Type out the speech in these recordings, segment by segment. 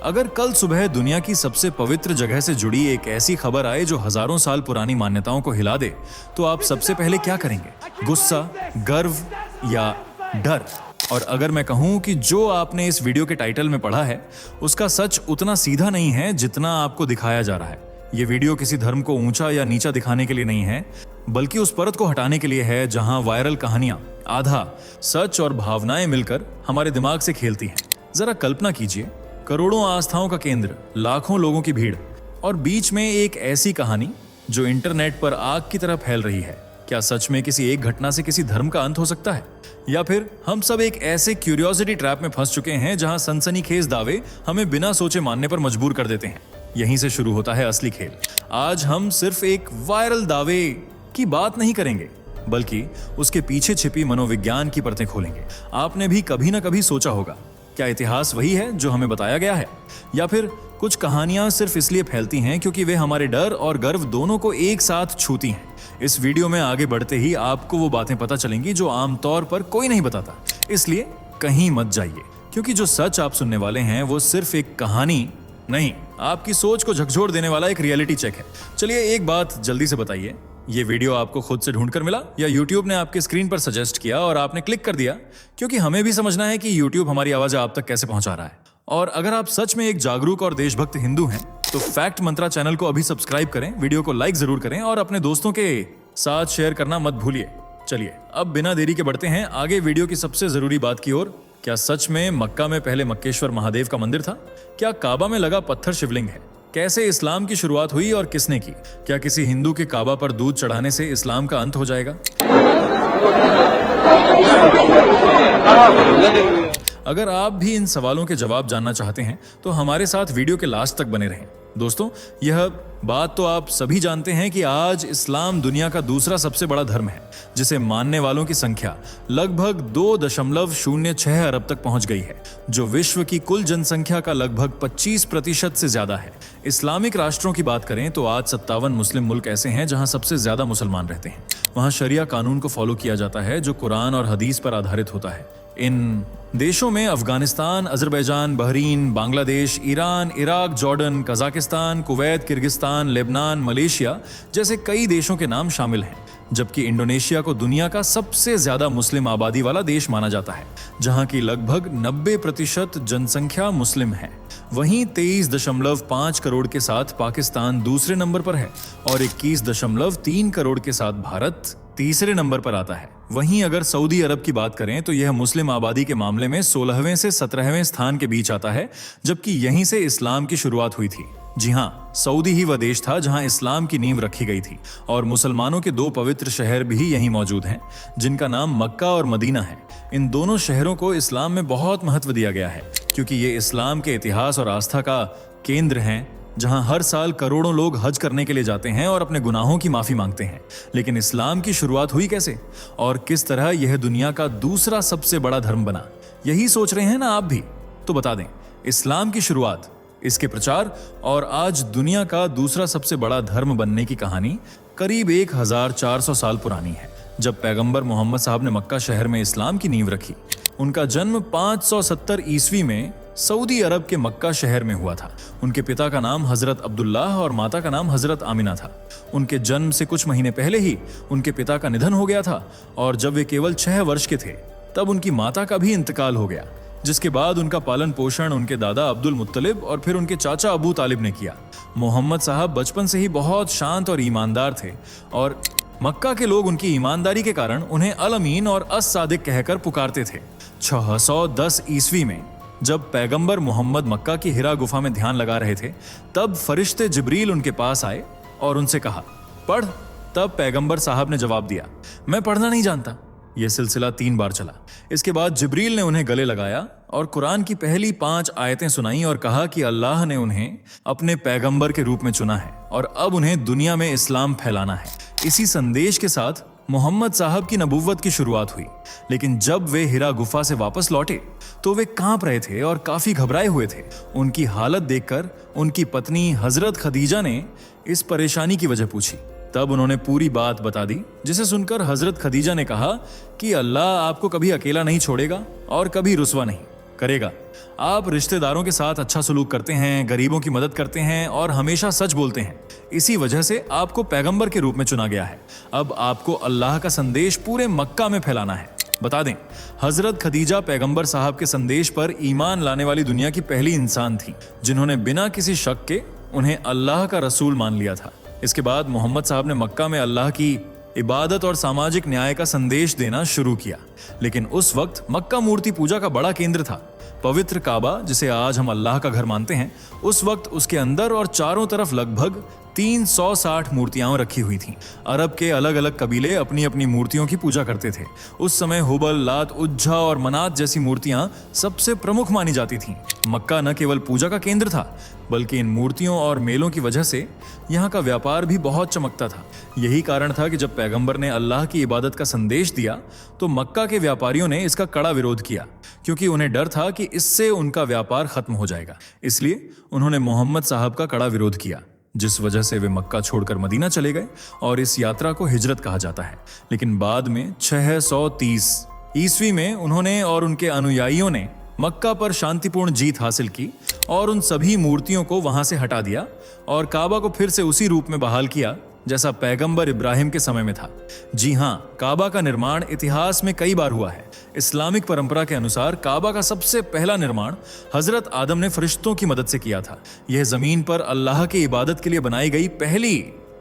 अगर कल सुबह दुनिया की सबसे पवित्र जगह से जुड़ी एक ऐसी खबर आए जो हजारों साल पुरानी मान्यताओं को हिला दे, तो आप सबसे पहले क्या करेंगे? गुस्सा, गर्व या डर? और अगर मैं कहूं कि जो आपने इस वीडियो के टाइटल में पढ़ा है उसका सच उतना सीधा नहीं है जितना आपको दिखाया जा रहा है। ये वीडियो किसी धर्म को ऊंचा या नीचा दिखाने के लिए नहीं है, बल्कि उस परत को हटाने के लिए है जहां वायरल कहानियां, आधा सच और भावनाएं मिलकर हमारे दिमाग से खेलती हैं। जरा कल्पना कीजिए, करोड़ों आस्थाओं का केंद्र, लाखों लोगों की भीड़, और बीच में एक ऐसी कहानी जो इंटरनेट पर आग की तरह फैल रही है। क्या सच में किसी एक घटना से किसी धर्म का अंत हो सकता है? या फिर हम सब एक ऐसे क्यूरियोसिटी ट्रैप में फंस चुके हैं जहां सनसनीखेज दावे हमें बिना सोचे मानने पर मजबूर कर देते हैं? यहीं से शुरू होता है असली खेल। आज हम सिर्फ एक वायरल दावे की बात नहीं करेंगे, बल्कि उसके पीछे छिपी मनोविज्ञान की परतें खोलेंगे। आपने भी कभी ना कभी सोचा होगा, क्या इतिहास वही है जो हमें बताया गया है, या फिर कुछ कहानियां सिर्फ इसलिए फैलती हैं क्योंकि वे हमारे डर और गर्व दोनों को एक साथ छूती हैं? इस वीडियो में आगे बढ़ते ही आपको वो बातें पता चलेंगी जो आमतौर पर कोई नहीं बताता। इसलिए कहीं मत जाइए, क्योंकि जो सच आप सुनने वाले हैं वो सिर्फ एक कहानी नहीं, आपकी सोच को झकझोर देने वाला एक रियलिटी चेक है। चलिए एक बात जल्दी से बताइए, ये वीडियो आपको खुद से ढूंढ कर मिला या YouTube ने आपके स्क्रीन पर सजेस्ट किया और आपने क्लिक कर दिया? क्योंकि हमें भी समझना है कि YouTube हमारी आवाज आप तक कैसे पहुंचा रहा है। और अगर आप सच में एक जागरूक और देशभक्त हिंदू हैं, तो फैक्ट मंत्रा चैनल को अभी सब्सक्राइब करें, वीडियो को लाइक जरूर करें और अपने दोस्तों के साथ शेयर करना मत भूलिए। चलिए अब बिना देरी के बढ़ते हैं आगे वीडियो की सबसे जरूरी बात की ओर। क्या सच में मक्का में पहले मक्केश्वर महादेव का मंदिर था? क्या काबा में लगा पत्थर शिवलिंग है? कैसे इस्लाम की शुरुआत हुई और किसने की? क्या किसी हिंदू के काबा पर दूध चढ़ाने से इस्लाम का अंत हो जाएगा? अगर आप भी इन सवालों के जवाब जानना चाहते हैं तो हमारे साथ वीडियो के लास्ट तक बने रहें। दोस्तों, यह बात तो आप सभी जानते हैं कि आज इस्लाम दुनिया का दूसरा सबसे बड़ा धर्म है, जिसे मानने वालों की संख्या लगभग 2.06 अरब तक पहुंच गई है, जो विश्व की कुल जनसंख्या का लगभग 25% से ज्यादा है। इस्लामिक राष्ट्रों की बात करें तो आज 57 मुस्लिम मुल्क ऐसे हैं जहां सबसे ज्यादा मुसलमान रहते हैं। वहां शरिया कानून को फॉलो किया जाता है जो कुरान और हदीस पर आधारित होता है। इन देशों में Afghanistan, Azerbaijan, Bahrain, Bangladesh, Iran, Iraq, Jordan, Kazakhstan, Kuwait, Kyrgyzstan, Lebanon, Malaysia जैसे कई देशों के नाम शामिल हैं। जबकि इंडोनेशिया को दुनिया का सबसे ज्यादा मुस्लिम आबादी वाला देश माना जाता है, जहां की लगभग 90% जनसंख्या मुस्लिम है। वहीं 23.5 करोड़ के साथ पाकिस्तान दूसरे नंबर पर है और 21.3 करोड़ के साथ भारत तीसरे नंबर पर आता है। वहीं अगर सऊदी अरब की बात करें तो यह मुस्लिम आबादी के मामले में 16वें से 17वें स्थान के बीच आता है, जबकि यहीं से इस्लाम की शुरुआत हुई थी। जी हां, सऊदी ही वह देश था जहां इस्लाम की नींव रखी गई थी, और मुसलमानों के 2 पवित्र शहर भी यहीं मौजूद हैं, जिनका नाम मक्का और मदीना है। इन दोनों शहरों को इस्लाम में बहुत महत्व दिया गया है, क्योंकि ये इस्लाम के इतिहास और आस्था का केंद्र हैं, जहां हर साल करोड़ों लोग हज करने के लिए जाते हैं और अपने गुनाहों की माफी मांगते हैं। लेकिन इस्लाम की शुरुआत हुई कैसे और किस तरह यह दुनिया का दूसरा सबसे बड़ा धर्म बना? यही सोच रहे हैं ना आप भी? तो बता दें, इस्लाम की शुरुआत, इसके प्रचार और आज दुनिया का दूसरा सबसे बड़ा धर्म बनने की कहानी करीब 1400 साल पुरानी है। जब पैगंबर मोहम्मद साहब ने मक्का शहर में इस्लाम की नींव रखी, उनका जन्म 570 ईस्वी में सऊदी अरब के मक्का शहर में हुआ था। उनके पिता का नाम हजरत अब्दुल्लाह और माता का नाम हजरत आमिना था। उनके जन्म से कुछ महीने पहले ही उनके पिता का निधन हो गया था, और जब वे केवल 6 वर्ष के थे तब उनकी माता का भी इंतकाल हो गया, जिसके बाद उनका पालन पोषण उनके दादा अब्दुल मुत्तलिब और फिर उनके चाचा अबू तालिब ने किया। मोहम्मद साहब बचपन से ही बहुत शांत और ईमानदार थे, और मक्का के लोग उनकी ईमानदारी के कारण उन्हें अल अमीन और अस सादिक कहकर पुकारते थे। 610 ईस्वी में जब पैगंबर मोहम्मद मक्का की हिरा गुफा में ध्यान लगा रहे थे, तब फरिश्ते जिब्रील उनके पास आए और उनसे कहा, पढ़। तब पैगंबर साहब ने जवाब दिया, मैं पढ़ना नहीं जानता। यह सिलसिला 3 बार चला। इसके बाद जिब्रील ने उन्हें गले लगाया और कुरान की पहली 5 आयतें सुनाई और कहा कि अल्लाह ने उन्हें अपने पैगंबर के रूप में चुना है और अब उन्हें दुनिया में इस्लाम फैलाना है। इसी संदेश के साथ मोहम्मद साहब की नबुव्वत की शुरुआत हुई। लेकिन जब वे हिरा गुफा से वापस लौटे तो वे कांप रहे थे और काफी घबराए हुए थे। उनकी हालत देखकर उनकी पत्नी हजरत खदीजा ने इस परेशानी की वजह पूछी। तब उन्होंने पूरी बात बता दी, जिसे सुनकर हजरत खदीजा ने कहा कि अल्लाह आपको कभी अकेला नहीं छोड़ेगा और कभी रुसवा नहीं। करेगा। आप रिश्तेदारों के साथ अच्छा सलूक करते हैं, गरीबों की मदद करते हैं और हमेशा सच बोलते हैं। इसी वजह से आपको पैगंबर के रूप में चुना गया है। अब आपको अल्लाह का संदेश पूरे मक्का में फैलाना है। बता दें, हजरत खदीजा पैगंबर साहब के संदेश पर ईमान लाने वाली दुनिया की पहली इंसान थी जिन्होंने बिना किसी शक के उन्हें अल्लाह का रसूल मान लिया था। इसके बाद मोहम्मद साहब ने मक्का में अल्लाह की इबादत और सामाजिक न्याय का संदेश देना शुरू किया। लेकिन उस वक्त मक्का मूर्ति पूजा का बड़ा केंद्र था। पवित्र काबा, जिसे आज हम अल्लाह का घर मानते हैं, उस वक्त उसके अंदर और चारों तरफ लगभग 360 मूर्तियां रखी हुई थीं। अरब के अलग अलग कबीले अपनी अपनी मूर्तियों की पूजा करते थे। उस समय हुबल, लात, उज्जा और मनात जैसी मूर्तियां सबसे प्रमुख मानी जाती थीं। मक्का न केवल पूजा का केंद्र था, बल्कि इन मूर्तियों और मेलों की वजह से यहाँ का व्यापार भी बहुत चमकता था। यही कारण था कि जब पैगंबर ने अल्लाह की इबादत का संदेश दिया तो मक्का के व्यापारियों ने इसका कड़ा विरोध किया, क्योंकि उन्हें डर था कि इससे उनका व्यापार खत्म हो जाएगा। इसलिए उन्होंने मोहम्मद साहब का कड़ा विरोध किया, जिस वजह से वे मक्का छोड़कर मदीना चले गए और इस यात्रा को हिजरत कहा जाता है। लेकिन बाद में 630 ईस्वी में उन्होंने और उनके अनुयायियों ने मक्का पर शांतिपूर्ण जीत हासिल की और उन सभी मूर्तियों को वहां से हटा दिया और काबा को फिर से उसी रूप में बहाल किया जैसा पैगंबर इब्राहिम के समय में था। जी हाँ, काबा का निर्माण इतिहास में कई बार हुआ है। इस्लामिक परंपरा के अनुसार काबा का सबसे पहला निर्माण हजरत आदम ने फरिश्तों की मदद से किया था। यह जमीन पर अल्लाह की इबादत के लिए बनाई गई पहली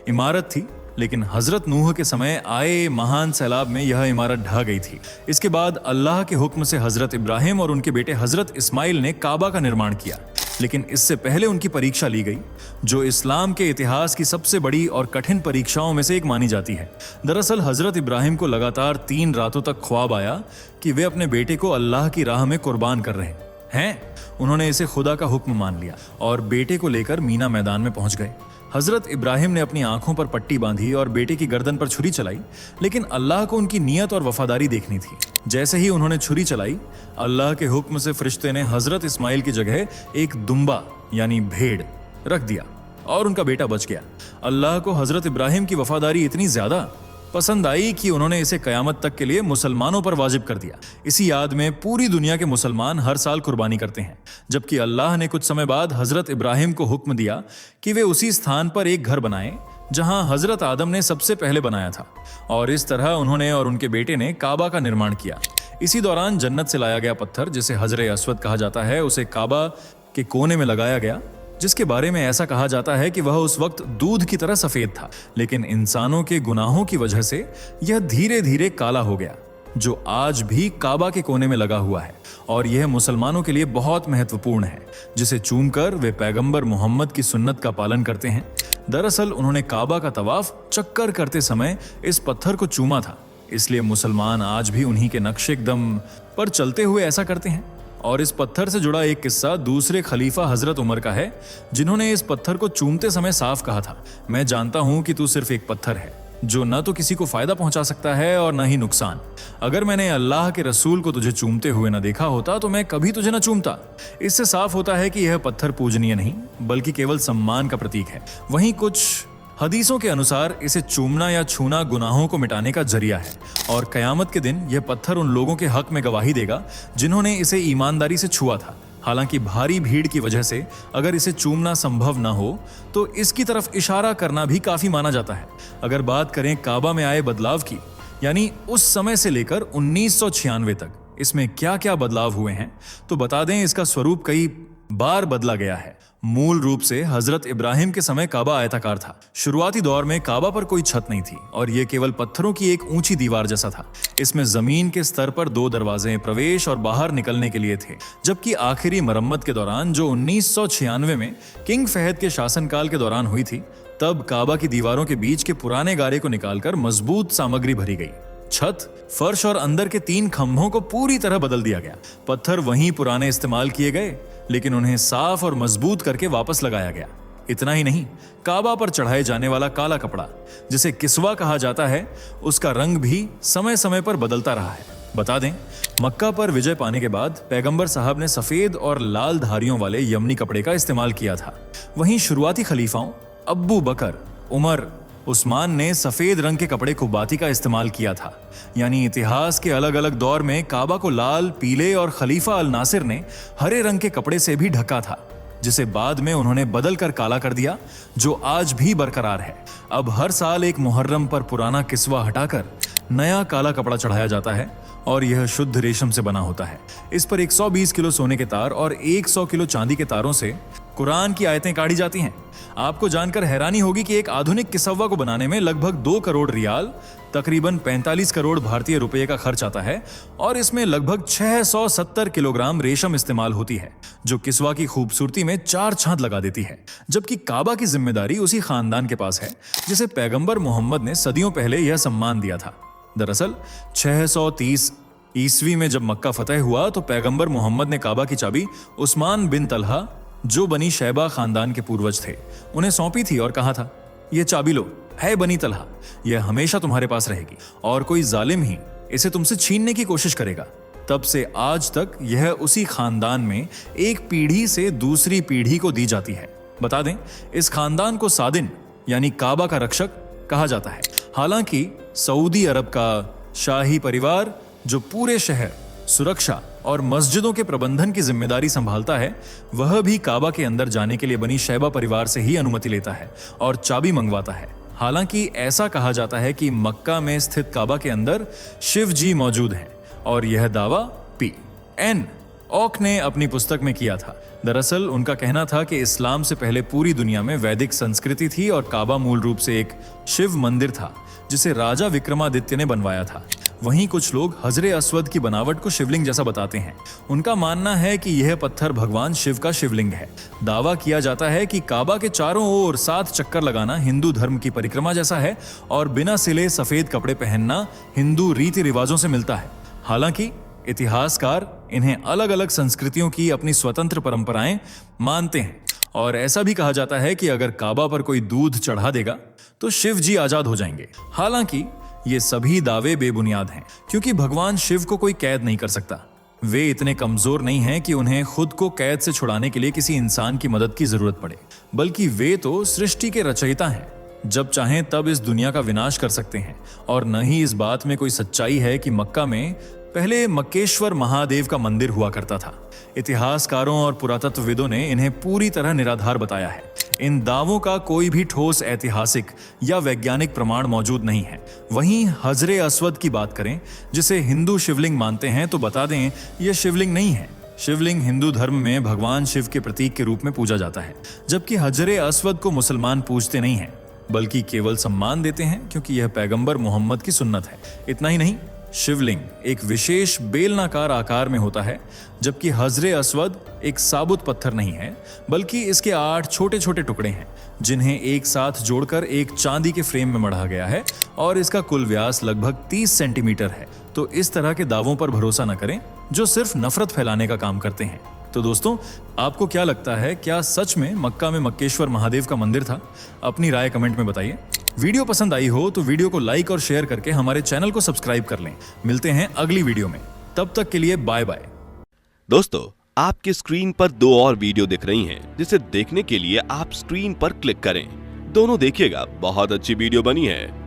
इमारत थी, लेकिन हजरत नूह के समय आए महान सैलाब में यह इमारत ढह गई थी। इसके बाद अल्लाह के हुक्म से हजरत इब्राहिम और उनके बेटे हजरत इस्माइल ने काबा का निर्माण किया, लेकिन इससे पहले उनकी परीक्षा ली गई, जो इस्लाम के इतिहास की सबसे बड़ी और कठिन परीक्षाओं में से एक मानी जाती है। दरअसल हजरत इब्राहिम को लगातार 3 रातों तक ख्वाब आया कि वे अपने बेटे को अल्लाह की राह में कुर्बान कर रहे हैं। उन्होंने इसे खुदा का हुक्म मान लिया और बेटे को लेकर मीना मैदान में पहुंच गए। हजरत इब्राहिम ने अपनी आंखों पर पट्टी बांधी और बेटे की गर्दन पर छुरी चलाई, लेकिन अल्लाह को उनकी नियत और वफादारी देखनी थी। जैसे ही उन्होंने छुरी चलाई, अल्लाह के हुक्म से फरिश्ते ने हजरत इस्माइल की जगह एक दुम्बा यानी भेड़ रख दिया और उनका बेटा बच गया। अल्लाह को हजरत इब्राहिम की वफादारी इतनी ज्यादा पसंद आई कि उन्होंने इसे कयामत तक के लिए मुसलमानों पर वाजिब कर दिया। इसी याद में पूरी दुनिया के मुसलमान हर साल कुर्बानी करते हैं, जबकि अल्लाह ने कुछ समय बाद हजरत इब्राहिम को हुक्म दिया कि वे उसी स्थान पर एक घर बनाएं जहां हजरत आदम ने सबसे पहले बनाया था, और इस तरह उन्होंने और उनके बेटे ने काबा का निर्माण किया। इसी दौरान जन्नत से लाया गया पत्थर, जिसे हजर अस्वद कहा जाता है, उसे काबा के कोने में लगाया गया, जिसके बारे में ऐसा कहा जाता है कि वह उस वक्त दूध की तरह सफेद था, लेकिन इंसानों के गुनाहों की वजह से यह धीरे धीरे काला हो गया, जो आज भी काबा के कोने में लगा हुआ है। और यह मुसलमानों के लिए बहुत महत्वपूर्ण है, जिसे चूमकर वे पैगंबर मोहम्मद की सुन्नत का पालन करते हैं। दरअसल उन्होंने काबा का तवाफ चक्कर करते समय इस पत्थर को चूमा था, इसलिए मुसलमान आज भी उन्हीं के नक्शे कदम पर चलते हुए ऐसा करते हैं। और इस पत्थर से जुड़ा एक किस्सा दूसरे खलीफा हजरत उमर का है, जिन्होंने इस पत्थर को चूमते समय साफ कहा था, मैं जानता हूं कि तू सिर्फ एक पत्थर है जो न तो किसी को फायदा पहुंचा सकता है और न ही नुकसान। अगर मैंने अल्लाह के रसूल को तुझे चूमते हुए न देखा होता तो मैं कभी तुझे न चूमता। इससे साफ होता है कि यह पत्थर पूजनीय नहीं बल्कि केवल सम्मान का प्रतीक है। वहीं कुछ हदीसों के अनुसार इसे चूमना या छूना गुनाहों को मिटाने का जरिया है, और कयामत के दिन यह पत्थर उन लोगों के हक में गवाही देगा जिन्होंने इसे ईमानदारी से छुआ था। हालांकि भारी भीड़ की वजह से अगर इसे चूमना संभव न हो तो इसकी तरफ इशारा करना भी काफी माना जाता है। अगर बात करें काबा में आए बदलाव की, यानी उस समय से लेकर 1996 तक इसमें क्या क्या बदलाव हुए हैं, तो बता दें इसका स्वरूप कई बार बदला गया है। मूल रूप से हजरत इब्राहिम के समय काबा आयताकार था। शुरुआती दौर में काबा पर कोई छत नहीं थी और यह केवल पत्थरों की एक ऊंची दीवार जैसा था। इसमें जमीन के स्तर पर 2 दरवाजे प्रवेश और बाहर निकलने के लिए थे, जबकि आखिरी मरम्मत के दौरान जो 1996 में किंग फहद के शासनकाल के दौरान हुई थी, तब काबा की दीवारों के बीच के पुराने गारे को निकालकर मजबूत सामग्री भरी गई। छत, फर्श और अंदर के 3 खंभों को पूरी तरह बदल दिया गया। पत्थर वहीं पुराने इस्तेमाल किए गए, लेकिन उन्हें साफ और मजबूत करके वापस लगाया गया। इतना ही नहीं, काबा पर चढ़ाए जाने वाला काला कपड़ा, जिसे किस्वा कहा जाता है, उसका रंग भी समय समय पर बदलता रहा है। बता दें, मक्का पर विजय पाने के बाद पैगंबर साहब ने सफेद और लाल धारियों वाले यमनी कपड़े का इस्तेमाल किया था। वहीं शुरुआती खलीफाओं अब्बू बकर, उमर उस्मान ने सफेद रंग के कपड़े कुब्बाती का इस्तेमाल किया था। यानी इतिहास के अलग अलग दौर में काबा को लाल, पीले और खलीफा अल नासिर ने हरे रंग के कपड़े से भी ढका था, जिसे बाद में उन्होंने बदल कर काला कर दिया, जो आज भी बरकरार है। अब हर साल एक मुहर्रम पर पुराना किस्वा हटाकर नया काला कपड़ा चढ़ाया जाता है और यह शुद्ध रेशम से बना होता है। इस पर 120 किलो सोने के तार और 100 किलो चांदी के तारों से कुरान की आयतें काढ़ी जाती हैं। आपको जानकर हैरानी होगी कि एक आधुनिक किसव्वा को बनाने में लगभग 2 करोड़ रियाल, तकरीबन 45 करोड़ भारतीय रुपए का खर्च आता है और इसमें लगभग 670 किलोग्राम रेशम इस्तेमाल होती है, जो किस्वा की खूबसूरती में 4 चांद लगा देती है। जबकि काबा की जिम्मेदारी उसी खानदान के पास है जिसे पैगंबर मोहम्मद ने सदियों पहले यह सम्मान दिया था। दरअसल 630 ईस्वी में जब मक्का फतह हुआ तो पैगंबर मोहम्मद ने काबा की चाबी उस्मान बिन तलहा, जो बनी शैबा खानदान के पूर्वज थे, उन्हें सौंपी थी और कहा था, यह चाबी लो, है बनी तलहा, यह हमेशा तुम्हारे पास रहेगी और कोई जालिम ही इसे तुमसे छीनने की कोशिश करेगा। तब से आज तक यह उसी खानदान में एक पीढ़ी से दूसरी पीढ़ी को दी जाती है। बता दें, इस खानदान को सादिन यानी काबा का रक्षक कहा जाता है। हालांकि सऊदी अरब का शाही परिवार, जो पूरे शहर, सुरक्षा और मस्जिदों के प्रबंधन की जिम्मेदारी संभालता है, वह भी काबा के अंदर जाने के लिए बनी शैबा परिवार से ही अनुमति लेता है और चाबी मंगवाता है। हालांकि ऐसा कहा जाता है कि मक्का में स्थित काबा के अंदर शिव जी मौजूद हैं और यह दावा P.N. ऑक ने अपनी पुस्तक में किया था। दरअसल उनका कहना था कि इस्लाम से पहले पूरी दुनिया में वैदिक संस्कृति थी और काबा मूल रूप से एक शिव मंदिर था जिसे राजा विक्रमादित्य ने बनवाया था। वहीं कुछ लोग हजरे अस्वद की बनावट को शिवलिंग जैसा बताते हैं। उनका मानना है कि यह पत्थर भगवान शिव का शिवलिंग है। दावा किया जाता है कि काबा के चारों ओर 7 चक्कर लगाना हिंदू धर्म की परिक्रमा जैसा है और बिना सिले सफेद कपड़े पहनना हिंदू रीति रिवाजों से मिलता है। हालांकि इतिहासकार इन्हें अलग अलग संस्कृतियों की अपनी स्वतंत्र परंपराएं मानते हैं और ऐसा भी कहा जाता है कि अगर काबा पर कोई दूध चढ़ा देगा तो शिव जी आजाद हो जाएंगे। हालांकि ये सभी दावे बेबुनियाद हैं, क्योंकि भगवान शिव को कोई कैद नहीं कर सकता। वे इतने कमजोर नहीं हैं कि उन्हें खुद को कैद से छुड़ाने के लिए किसी इंसान की मदद की जरूरत पड़े, बल्कि वे तो सृष्टि के रचयिता हैं। जब चाहें तब इस दुनिया का विनाश कर सकते हैं और न ही इस बात में कोई सच्चाई है कि मक्का में पहले मक्केश्वर महादेव का मंदिर हुआ करता था। इतिहासकारों और पुरातत्वविदों ने इन्हें पूरी तरह निराधार बताया है। इन दावों का कोई भी ठोस ऐतिहासिक या वैज्ञानिक प्रमाण मौजूद नहीं है। वहीं हजरे अस्वद की बात करें, जिसे हिंदू शिवलिंग मानते हैं, तो बता दें यह शिवलिंग नहीं है। शिवलिंग हिंदू धर्म में भगवान शिव के प्रतीक के रूप में पूजा जाता है, जबकि हजरे अस्वद को मुसलमान पूजते नहीं हैं, बल्कि केवल सम्मान देते हैं क्योंकि यह पैगंबर मोहम्मद की सुन्नत है। इतना ही नहीं, शिवलिंग एक विशेष बेलनाकार आकार में होता है, जबकि हजरे अस्वद एक साबुत पत्थर नहीं है, बल्कि इसके 8 छोटे छोटे टुकड़े हैं जिन्हें एक साथ जोड़कर एक चांदी के फ्रेम में मढ़ा गया है और इसका कुल व्यास लगभग 30 सेंटीमीटर है। तो इस तरह के दावों पर भरोसा न करें जो सिर्फ नफरत फैलाने का काम करते हैं। तो दोस्तों, आपको क्या लगता है, क्या सच में मक्का में मक्केश्वर महादेव का मंदिर था? अपनी राय कमेंट में बताइए। वीडियो पसंद आई हो तो वीडियो को लाइक और शेयर करके हमारे चैनल को सब्सक्राइब कर लें। मिलते हैं अगली वीडियो में, तब तक के लिए बाय बाय। दोस्तों, आपके स्क्रीन पर 2 और वीडियो दिख रही हैं, जिसे देखने के लिए आप स्क्रीन पर क्लिक करें। दोनों देखिएगा, बहुत अच्छी वीडियो बनी है।